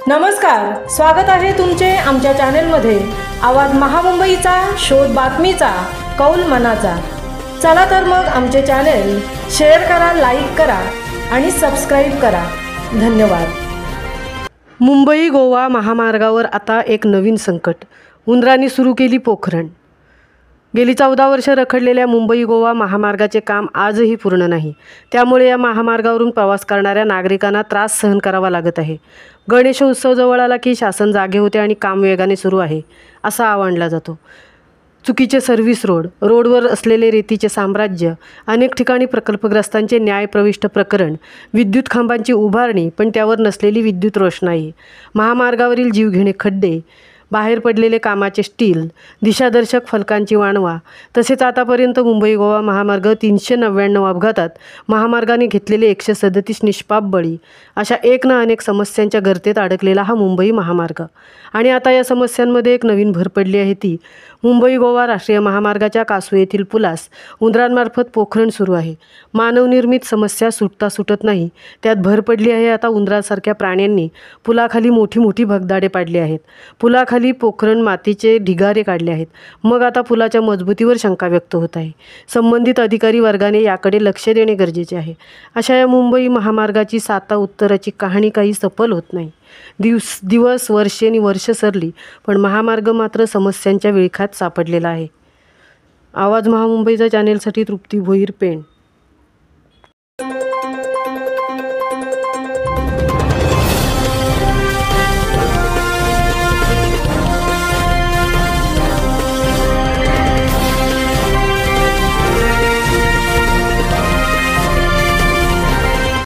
नमस्कार, स्वागत आहे तुमचे आमच्या चॅनेलमध्ये। आवाज महामुंबईचा, शोध बातमीचा, कौल मनाचा। चला तर मग आमचे चॅनेल शेअर करा, लाईक करा आणि सबस्क्राईब करा। धन्यवाद। मुंबई गोवा महामार्गावर आता एक नवीन संकट। उंदरांनी सुरू केली पोखरण। गेली 14 वर्ष रखडलेल्या मुंबई गोवा महामार्गाचे काम आजही पूर्ण नाही। त्यामुळे या महामार्गावरून प्रवास करणाऱ्या नागरिकांना त्रास सहन करावा लागत आहे। गणेशोत्सव जवळ आला की शासन जागे होते आणि काम वेगाने सुरू आहे असा आवडला जातो। चुकीचे सर्व्हिस रोडवर असलेले रेतीचे साम्राज्य, अनेक ठिकाणी प्रकल्पग्रस्तांचे न्यायप्रविष्ट प्रकरण, विद्युत खांबांची उभारणी पण त्यावर नसलेली विद्युत रोषणाई, महामार्गावरील जीवघेणे खड्डे, बाहेर पडलेले कामाचे स्टील, दिशादर्शक फलकांची वाणवा, तसेच आतापर्यंत मुंबई गोवा महामार्ग 399 अपघातात, महामार्गाने घेतलेले 137 निष्पाप बळी, अशा एक ना अनेक समस्यांच्या गर्तेत अडकलेला हा मुंबई महामार्ग। आणि आता या समस्यांमध्ये एक नवीन भर पडली आहे, ती मुंबई गोवा राष्ट्रीय महामार्गाच्या कासवे येथील पुलास उंदरांमार्फत पोखरण सुरू आहे। मानवनिर्मित समस्या सुटत नाही, त्यात भर पडली आहे आता उंदरांसारख्या प्राण्यांनी पुलाखाली मोठी भगदाडे पाडली आहेत। पुलाखाली पोखरण मातीचे ढिगारे काढले आहेत। मग आता पुलाच्या मजबूतीवर शंका व्यक्त होत आहे। संबंधित अधिकारी वर्गाने याकडे लक्ष देणे गरजेचे आहे। अशा या मुंबई महामार्गाची साता उत्तराची कहाणी काही सफल होत नाही। दिवस वर्ष सरली, पण महामार्ग मात्र समस्यांच्या विळख्यात सापडलेला आहे। आवाज महामुंबईचा चॅनेलसाठी तृप्ती भोईर, पेण।